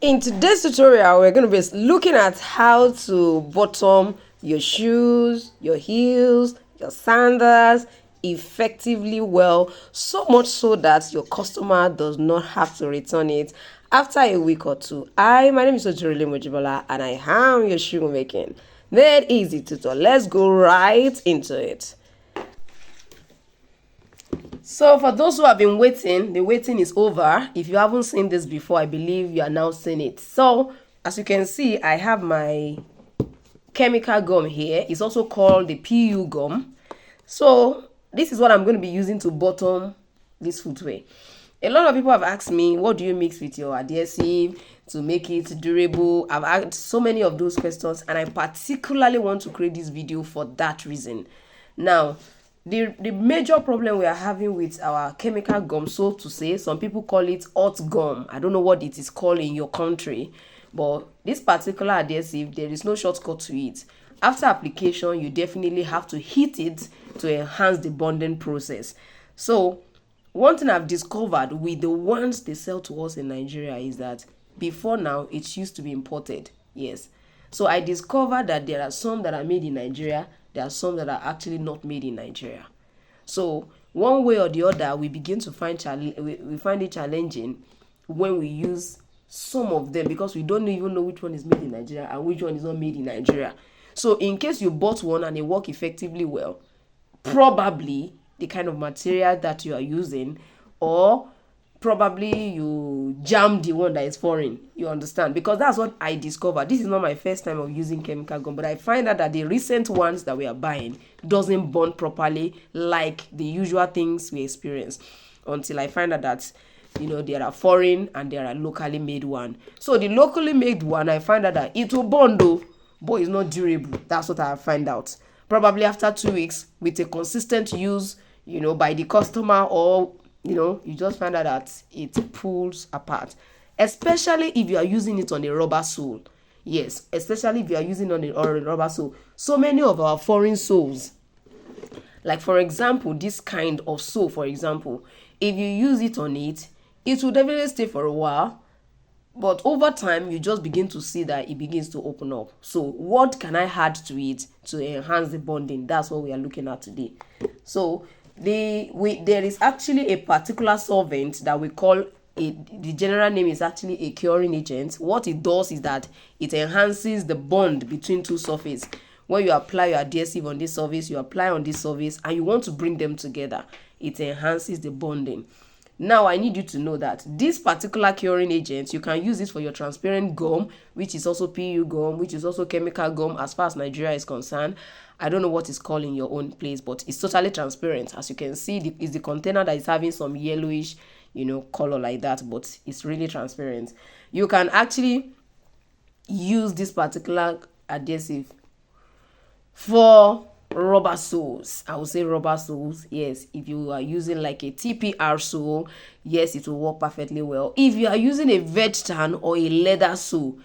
In today's tutorial, we're going to be looking at how to bottom your shoes, your heels, your sandals effectively well, so much so that your customer does not have to return it after a week or two. My name is Ojurele Mojibola and I am your shoemaking made easy tutor. Let's go right into it. So for those who have been waiting, the waiting is over. If you haven't seen this before, I believe you are now seeing it. So as you can see, I have my chemical gum here. It's also called the PU gum. So this is what I'm going to be using to bottom this footwear. A lot of people have asked me, what do you mix with your adhesive to make it durable? I've asked so many of those questions, and I particularly want to create this video for that reason. Now, the major problem we are having with our chemical gum, so to say, some people call it hot gum. I don't know what it is called in your country, but this particular adhesive, there is no shortcut to it. After application, you definitely have to heat it to enhance the bonding process. So one thing I've discovered with the ones they sell to us in Nigeria is that before now, it used to be imported. Yes. So I discovered that there are some that are made in Nigeria. There are some that are actually not made in Nigeria. So one way or the other, we begin to find we find it challenging when we use some of them, because we don't even know which one is made in Nigeria and which one is not made in Nigeria. So in case you bought one and it work effectively well, probably the kind of material that you are using, or probably you jam the one that is foreign. You understand? Because that's what I discovered. This is not my first time of using chemical gum, but I find out that the recent ones that we are buying doesn't bond properly like the usual things we experience, until I find out that there are foreign and there are locally made one. So the locally made one, I find out that it will bond though, but it's not durable. That's what I find out. Probably after 2 weeks with a consistent use, by the customer, or you just find out that it pulls apart, especially if you are using it on a rubber sole. Yes, especially if you are using on a rubber sole. So many of our foreign soles, like for example this kind of sole, for example, if you use it on it, it will definitely stay for a while, but over time you just begin to see that it begins to open up. So what can I add to it to enhance the bonding? That's what we are looking at today. So there is actually a particular solvent that we call the general name is actually a curing agent. What it does is that it enhances the bond between two surfaces. When you apply your adhesive on this surface, you apply on this surface, and you want to bring them together, it enhances the bonding. Now I need you to know that this particular curing agent, you can use it for your transparent gum, which is also PU gum, which is also chemical gum as far as Nigeria is concerned. I don't know what it's called in your own place, but it's totally transparent. As you can see, it's the container that is having some yellowish, color like that, but it's really transparent. You can actually use this particular adhesive for rubber soles. I would say rubber soles. Yes, if you are using like a TPR sole, yes, it will work perfectly well. If you are using a veg tan or a leather sole,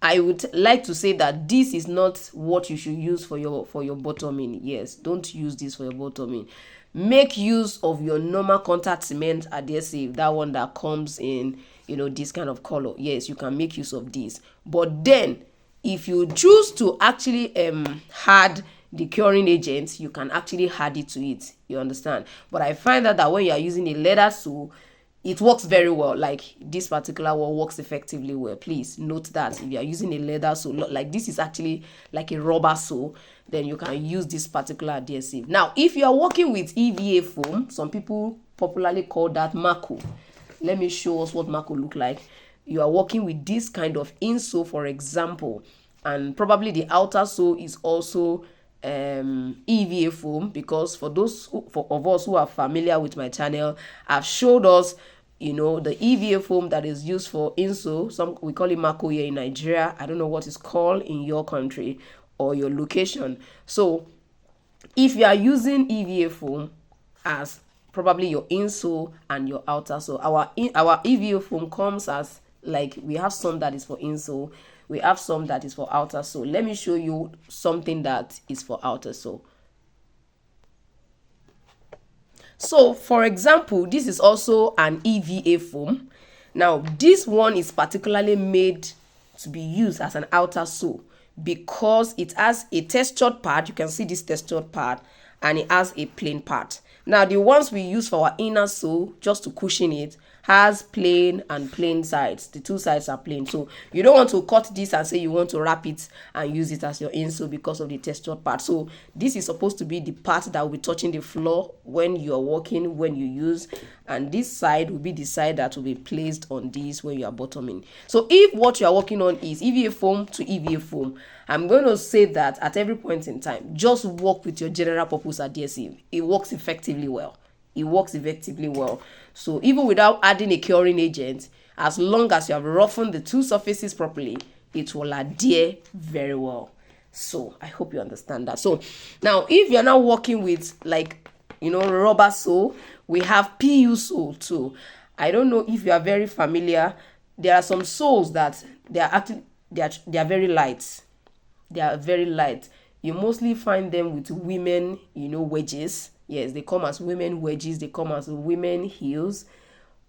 I would like to say that this is not what you should use for your bottoming. Yes, don't use this for your bottoming. Make use of your normal contact cement adhesive, that one that comes in this kind of color. Yes, you can make use of this. But then if you choose to actually add the curing agent, you can actually add it to it. You understand? But I find that when you are using a leather sole, it works very well. Like this particular one works effectively well. Please note that if you are using a leather sole, like this is actually like a rubber sole, then you can use this particular adhesive. Now, if you are working with EVA foam, some people popularly call that Mako. Let me show us what Mako look like. You are working with this kind of insole, for example, and probably the outer sole is also EVA foam, because for those of us who are familiar with my channel, I've showed us the EVA foam that is used for insole. We call it Mako here in Nigeria. I don't know what it's called in your country or your location. So if you are using EVA foam as probably your insole and your outer sole, our EVA foam comes as, like, we have some that is for insole, we have some that is for outer sole. Let me show you something that is for outer sole. So for example, this is also an EVA foam. Now this one is particularly made to be used as an outer sole because it has a textured part. You can see this textured part, and it has a plain part. Now the ones we use for our inner sole, just to cushion it, has plain and plain sides. The two sides are plain, so you don't want to cut this and say you want to wrap it and use it as your insole because of the textured part. So this is supposed to be the part that will be touching the floor when you are walking, when you use, and this side will be the side that will be placed on this when you are bottoming. So if what you are working on is EVA foam to EVA foam, I'm going to say that at every point in time, just work with your general purpose adhesive. It works effectively well. It works effectively well. So even without adding a curing agent, as long as you have roughened the two surfaces properly, it will adhere very well. So I hope you understand that. So now if you're now working with, like, rubber sole, we have PU sole too. I don't know if you are very familiar. There are some soles that they are very light. They are very light. You mostly find them with women, wedges. Yes, they come as women wedges, they come as women heels,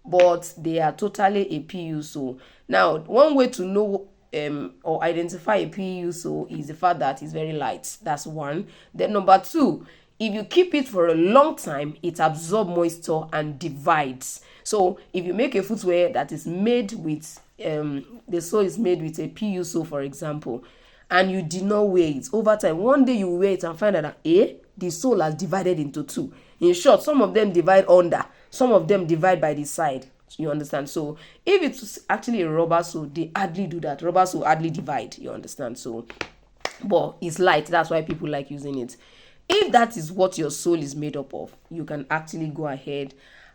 but they are totally a PU sole. Now, one way to know or identify a PU sole is the fact that it's very light. That's one. Then number two, if you keep it for a long time, it absorbs moisture and divides. So if you make a footwear that is made with the sole is made with a PU sole, for example, and you did not wear it over time, one day you wear it and find out that the sole has divided into two. In short, some of them divide under, some of them divide by the side. You understand? So if it's actually a rubber sole, they hardly do that. Rubber sole hardly divide. You understand? So, but it's light. That's why people like using it. If that is what your sole is made up of, you can actually go ahead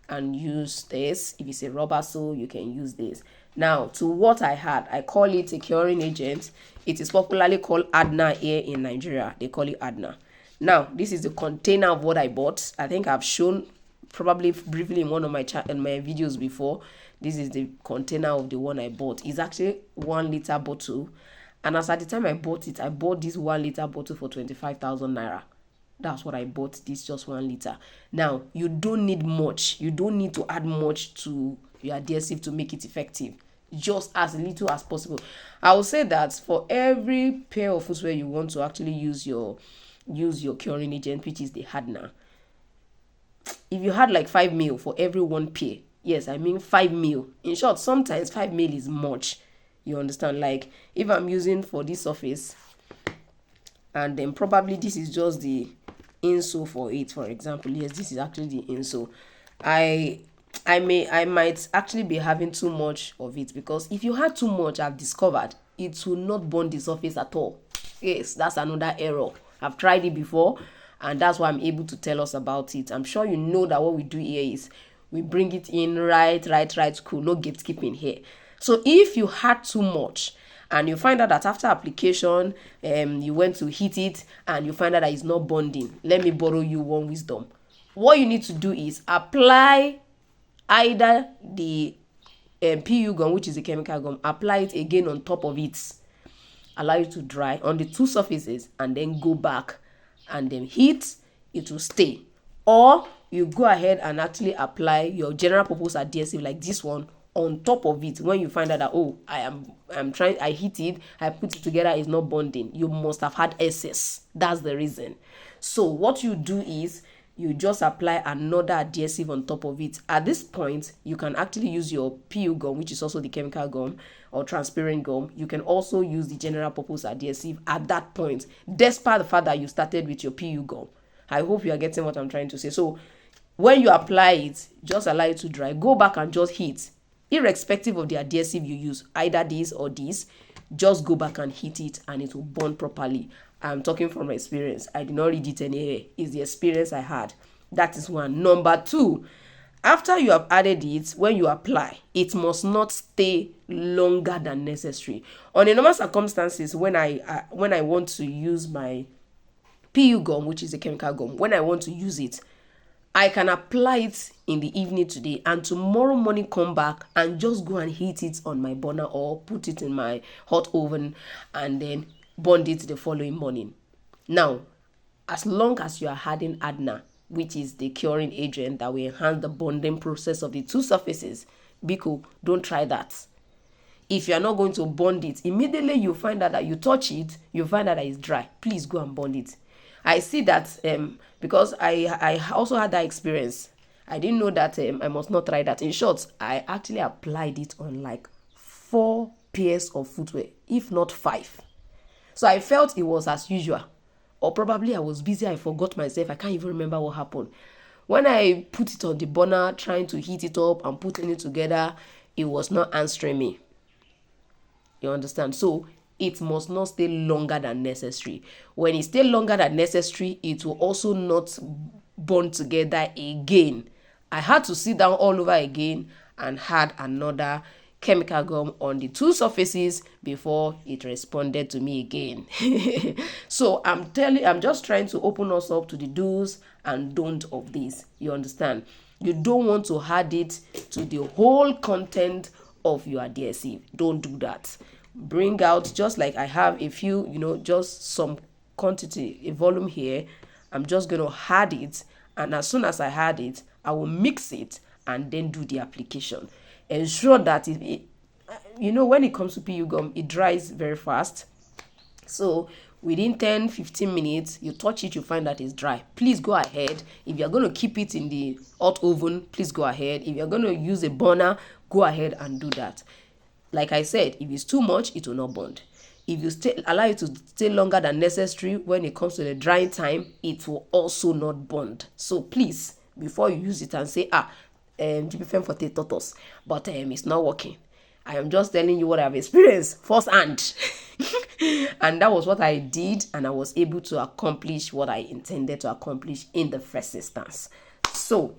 and use this. If it's a rubber sole, you can use this. Now, to what I had, I call it a curing agent. It is popularly called Adna here in Nigeria. They call it Adna. Now, this is the container of what I bought. I think I've shown probably briefly in one of my videos before. This is the container of the one I bought. It's actually 1 liter bottle. And as at the time I bought it, I bought this 1 liter bottle for 25,000 naira. That's what I bought, this just 1 liter. Now, you don't need much. You don't need to add much to your adhesive to make it effective. Just as little as possible. I will say that for every pair of footwear you want to actually use your curing agent, which is the hardener, if you had like 5 mil for every 1 pair, yes, I mean 5 mil. In short, sometimes 5 mil is much. You understand? Like if I'm using for this surface, and then probably this is just the insole for it, for example. Yes, this is actually the insole. I might actually be having too much of it, because if you had too much, I've discovered it will not bond the surface at all. Yes, that's another error. I've tried it before, and that's why I'm able to tell us about it. I'm sure you know that what we do here is we bring it in right, cool, no gatekeeping here. So if you had too much and you find out that after application, you went to heat it and you find out that it's not bonding, let me borrow you one wisdom. What you need to do is apply either the PU gum, which is a chemical gum, apply it again on top of it, allow it to dry on the two surfaces, and then go back and then heat. It will stay. Or you go ahead and actually apply your general purpose adhesive like this one on top of it. When you find out that, oh, I heat it, I put it together, it's not bonding, you must have had excess. That's the reason. So what you do is you just apply another adhesive on top of it. At this point, you can actually use your PU gum, which is also the chemical gum or transparent gum. You can also use the general purpose adhesive at that point, despite the fact that you started with your PU gum. I hope you are getting what I'm trying to say. So when you apply it, just allow it to dry. Go back and just heat. Irrespective of the adhesive you use, either this or this, just go back and heat it and it will bond properly. I'm talking from experience. I did not read it anywhere. It's the experience I had. That is one. Number two, after you have added it, when you apply, it must not stay longer than necessary. On a normal circumstances, when I want to use my PU gum, which is a chemical gum, when I want to use it, I can apply it in the evening today, and tomorrow morning come back and just go and heat it on my burner or put it in my hot oven and then bond it the following morning. Now, as long as you are adding Adna, which is the curing agent that will enhance the bonding process of the two surfaces, Biko, don't try that. If you are not going to bond it, immediately you find out that you touch it, you find out that it's dry. Please go and bond it. I see that because I also had that experience. I didn't know that I must not try that. In short, I actually applied it on like 4 pairs of footwear, if not 5. So I felt it was as usual. Or probably I was busy, I forgot myself. I can't even remember what happened. When I put it on the burner, trying to heat it up and putting it together, it was not answering me. You understand? So it must not stay longer than necessary. When it stays longer than necessary, it will also not bond together again. I had to sit down all over again and had another chemical gum on the 2 surfaces before it responded to me again. So I'm just trying to open us up to the do's and don't of this. You understand? You don't want to add it to the whole content of your adhesive. Don't do that. Bring out, just like I have a few, just some quantity, a volume here. I'm just going to add it, and as soon as I add it, I will mix it and then do the application. Ensure that when it comes to PU gum, it dries very fast. So within 10-15 minutes, you touch it, you find that it's dry. Please go ahead. If you're going to keep it in the hot oven, please go ahead. If you're going to use a burner, go ahead and do that. Like I said, if it's too much, it will not bond. If you allow it to stay longer than necessary, when it comes to the drying time, it will also not bond. So please, before you use it and say, Jibbyfemforte taught us, but it's not working. I am just telling you what I've experienced firsthand. And that was what I did, and I was able to accomplish what I intended to accomplish in the first instance. So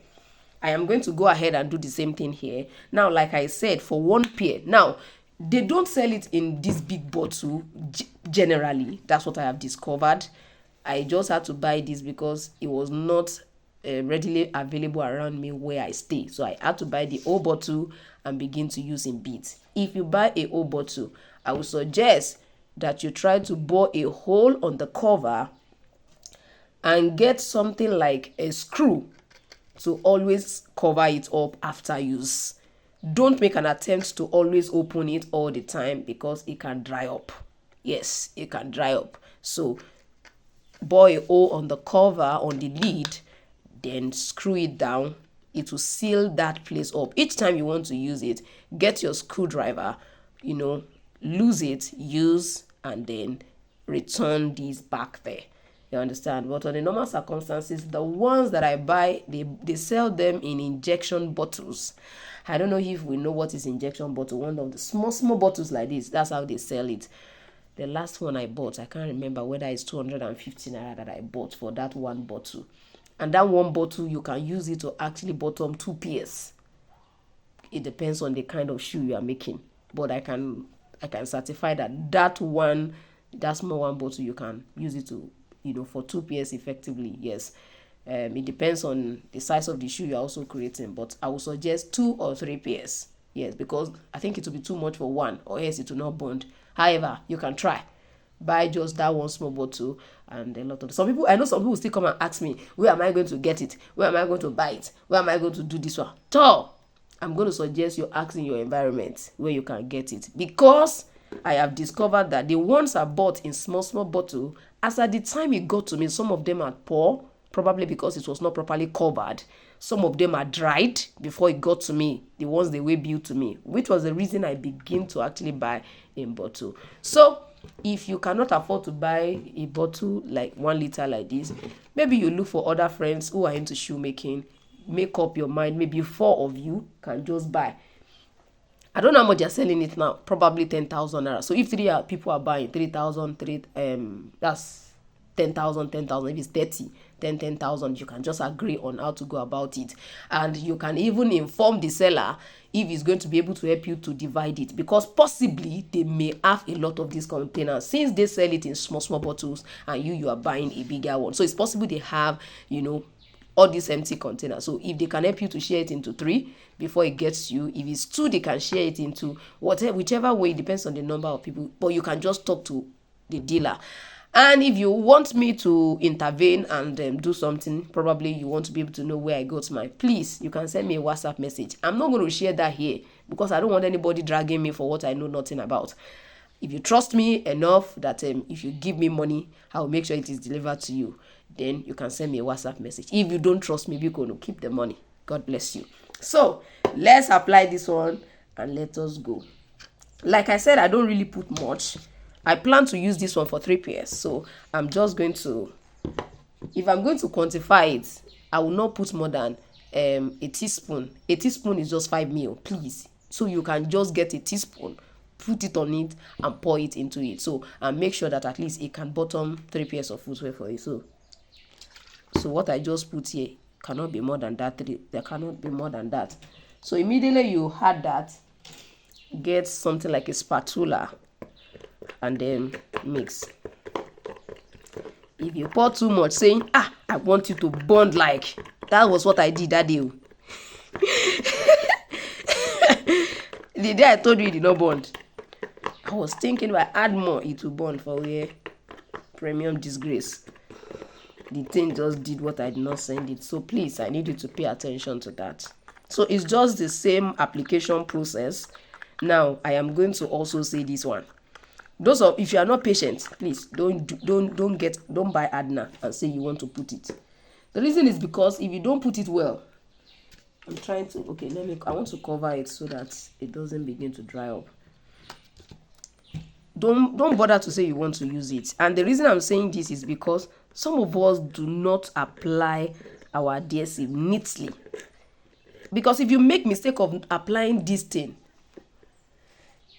I am going to go ahead and do the same thing here. Now, like I said, for 1 pair. Now, they don't sell it in this big bottle generally. That's what I have discovered. I just had to buy this because it was not readily available around me where I stay. So I had to buy the whole bottle and begin to use in bits. If you buy a whole bottle, I would suggest that you try to bore a hole on the cover and get something like a screw to always cover it up after use. Don't make an attempt to always open it all the time because it can dry up. Yes, it can dry up. So bore a hole on the cover, on the lid, then screw it down. It will seal that place up. Each time you want to use it, get your screwdriver, lose it, use, and then return this back there. You understand? But on the normal circumstances, the ones that I buy, they sell them in injection bottles. I don't know if we know what is injection bottle. One of the small bottles like this. That's how they sell it. The last one I bought, I can't remember whether it's 250 naira that I bought for that 1 bottle. And that 1 bottle, you can use it to actually bottom 2 pairs. It depends on the kind of shoe you are making. But I can certify that small 1 bottle, you can use it to, for 2 pairs effectively. Yes. It depends on the size of the shoe you're also creating. But I would suggest 2 or 3 pairs. Yes, because I think it will be too much for 1, or else it will not bond. However, you can try. Buy just that 1 small bottle and a lot of I know some people still come and ask me, where am I going to get it? Where am I going to buy it? Where am I going to do this one? So I'm going to suggest you ask in your environment where you can get it, because I have discovered that the ones I bought in small bottle, as at the time it got to me, some of them are poor, probably because it was not properly covered. Some of them are dried before it got to me, the ones they were built to me, which was the reason I began to actually buy in bottle. So if you cannot afford to buy a bottle like 1 liter like this, maybe you look for other friends who are into shoemaking. Make up your mind. Maybe 4 of you can just buy. I don't know how much they're selling it now. Probably 10,000 naira. So if 3 people are buying 3,000, that's 10,000. If it's 30, then 10,000. You can just agree on how to go about it, and you can even inform the seller if he's going to be able to help you to divide it, because possibly they may have a lot of these containers, since they sell it in small bottles and you are buying a bigger one. So it's possible they have all these empty containers. So if they can help you to share it into 3 before it gets you, if it's 2, they can share it into whichever way. It depends on the number of people, but you can just talk to the dealer. And if you want me to intervene and do something, probably you want to be able to know where I got my, please, you can send me a WhatsApp message. I'm not going to share that here because I don't want anybody dragging me for what I know nothing about. If you trust me enough that if you give me money, I will make sure it is delivered to you. Then you can send me a WhatsApp message. If you don't trust me, we're going to keep the money. God bless you. So let's apply this one and let us go. Like I said, I don't really put much. I plan to use this one for 3 pairs. So I'm just going to, if I'm going to quantify it, I will not put more than a teaspoon. A teaspoon is just 5 ml, please. So you can just get a teaspoon, put it on it and pour it into it. So and make sure that at least it can bottom 3 pairs of footwear for you. So what I just put here cannot be more than that. There cannot be more than that. So immediately you had that, get something like a spatula and then mix. If you pour too much, saying I want you to bond, like that was what I did that day. The day I told you it did not bond, I was thinking if I add more it will bond for where premium disgrace. The thing just did what I did not send it. So please, I need you to pay attention to that. So it's just the same application process. Now I am going to also say this one. Those of, if you are not patient, please don't buy Adna and say you want to put it. The reason is because if you don't put it well, I'm trying to, okay, I want to cover it so that it doesn't begin to dry up. Don't bother to say you want to use it. And the reason I'm saying this is because some of us do not apply our adhesive neatly. Because if you make mistake of applying this thing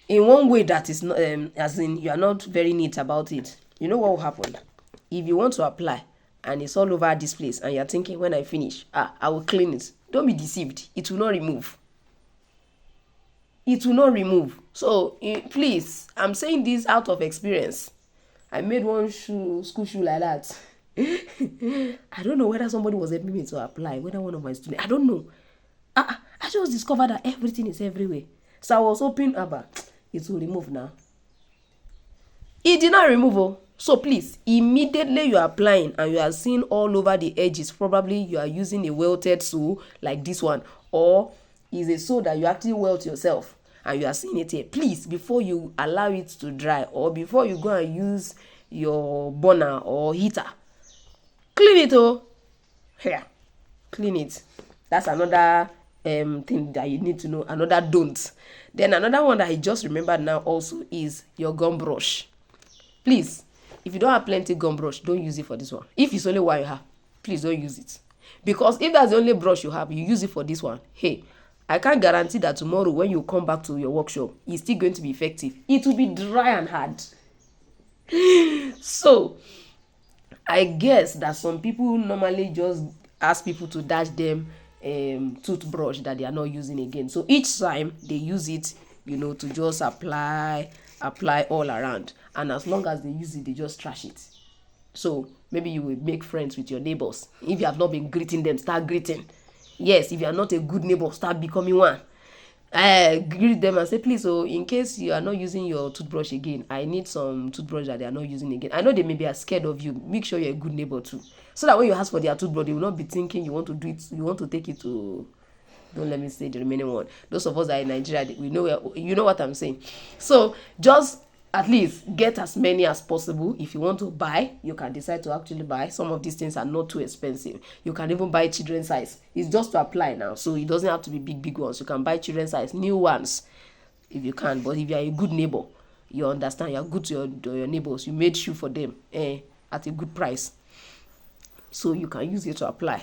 in one way that is not, as in you are not very neat about it, you know what will happen? If you want to apply and it's all over this place and you're thinking when I finish, I will clean it. Don't be deceived. It will not remove. It will not remove. So please, I'm saying this out of experience. I made one school shoe like that. I don't know whether somebody was helping me to apply, whether one of my students, I don't know. I just discovered that everything is everywhere. So I was hoping, it will remove now. It did not remove. So please, immediately you are applying and you are seeing all over the edges, probably you are using a welted sole like this one, or is a sole that you actually welt yourself and you are seeing it here. Please, before you allow it to dry or before you go and use your burner or heater, clean it. Here, clean it. That's another thing that you need to know. Another don't. Then another one that I just remembered now also is your gum brush. Please, if you don't have plenty gum brush, don't use it for this one. If it's only one you have, please don't use it. Because if that's the only brush you have, you use it for this one. Hey, I can't guarantee that tomorrow when you come back to your workshop, it's still going to be effective. It will be dry and hard. So, I guess that some people normally just ask people to dash them toothbrush that they are not using again. So each time they use it, to just apply all around. And as long as they use it, they just trash it. So maybe you will make friends with your neighbors. If you have not been greeting them, start greeting. Yes, if you are not a good neighbor, start becoming one. Greet them and say, please, in case you are not using your toothbrush again, I need some toothbrush that they are not using again. I know they maybe are scared of you. Make sure you're a good neighbor too. So that when you ask for their toothbrush, they will not be thinking you want to do it, you want to take it to, don't let me say the remaining one. Those of us that are in Nigeria, we know, you know what I'm saying. So just at least get as many as possible. If you want to buy, you can decide to actually buy. Some of these things are not too expensive. You can even buy children's size. It's just to apply now, so it doesn't have to be big ones. You can buy children's size, new ones, if you can. But if you are a good neighbor, you understand, you are good to your neighbors, you made shoe for them at a good price, so you can use it to apply.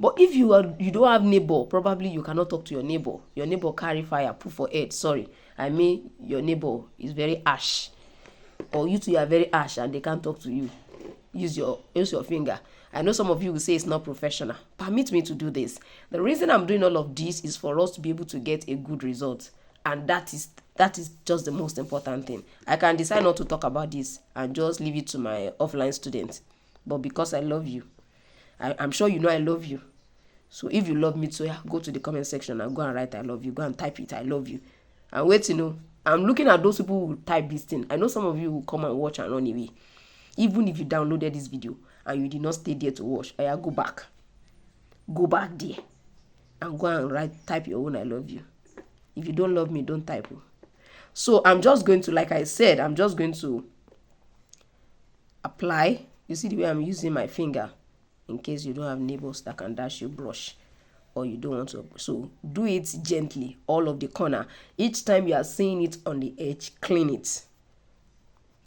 But if you don't have neighbor, probably you cannot talk to your neighbor. Your neighbor carry fire, put for head. Sorry, I mean your neighbor is very harsh, or you two are very harsh and they can't talk to you. Use your finger. I know some of you will say it's not professional. Permit me to do this. The reason I'm doing all of this is for us to be able to get a good result, and that is just the most important thing. I can decide not to talk about this and just leave it to my offline students, but because I love you, I'm sure you know I love you. So if you love me too, go to the comment section and go and write I love you. Go and type it, I love you. And wait, I'm looking at those people who type this thing. I know some of you will come and watch and run away. Even if you downloaded this video and you did not stay there to watch, go back. Go back there and go and type your own I love you. If you don't love me, don't type. So I'm just going to, like I said, I'm just going to apply. You see the way I'm using my finger, in case you don't have neighbors that can dash your brush, or you don't want to. So do it gently, all of the corner. Each time you are seeing it on the edge, clean it.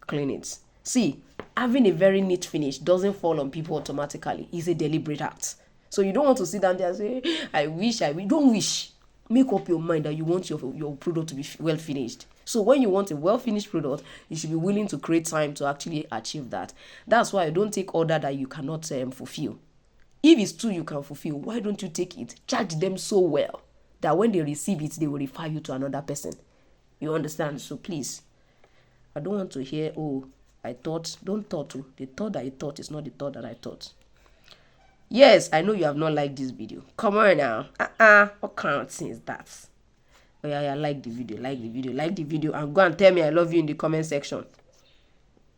Clean it. See, having a very neat finish doesn't fall on people automatically. It's a deliberate act. So you don't want to sit down there and say, I wish. Don't wish. Make up your mind that you want your product to be well finished. So when you want a well finished product, you should be willing to create time to actually achieve that. That's why I don't take order that you cannot fulfill. If it's two you can fulfill, why don't you take it? Charge them so well that when they receive it, they will refer you to another person. You understand? So please, I don't want to hear, oh, I thought. Don't thought to. The thought that you thought is not the thought that I thought. Yes, I know you have not liked this video. Come on now. What kind of thing is that? Oh yeah, like the video, and go and tell me I love you in the comment section.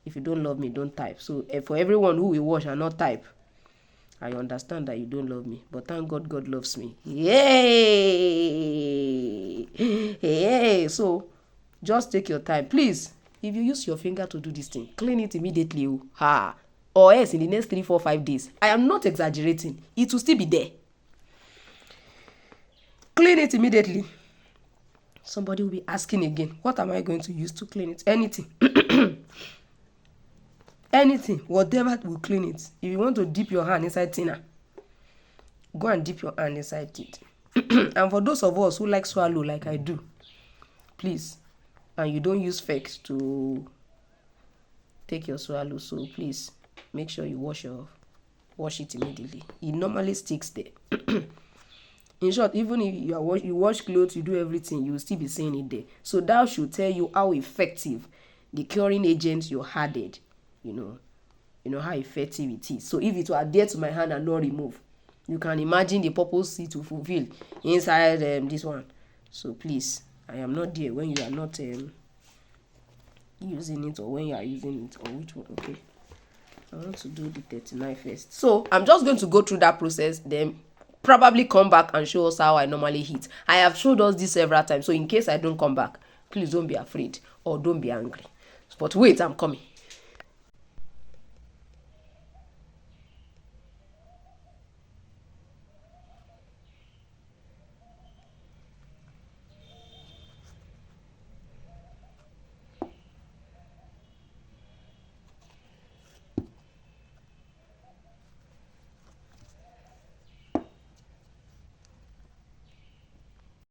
If you don't love me, don't type. So for everyone who will watch and not type, I understand that you don't love me, but thank God, God loves me. Yay! Yay! So just take your time, please. If you use your finger to do this thing, clean it immediately. Or else in the next 3, 4, 5 days. I am not exaggerating. It will still be there. Clean it immediately. Somebody will be asking again, what am I going to use to clean it? Anything. Anything. Whatever will clean it. If you want to dip your hand inside thinner, go and dip your hand inside it. And for those of us who like swallow like I do, please, and you don't use fakes to take your swallow, so please make sure you wash it immediately. It normally sticks there. In short, even if you wash clothes, you do everything, you will still be seeing it there. So that should tell you how effective the curing agent you added, you know how effective it is. So if it will adhere to my hand and not remove, you can imagine the purpose it will fulfill inside this one. So please, I am not there when you are not using it, or when you are using it, or which one. Okay, I want to do the 39 first. So I'm just going to go through that process, then probably come back and show us how I normally hit. I have showed us this several times, so in case I don't come back, please don't be afraid or don't be angry. But wait, I'm coming.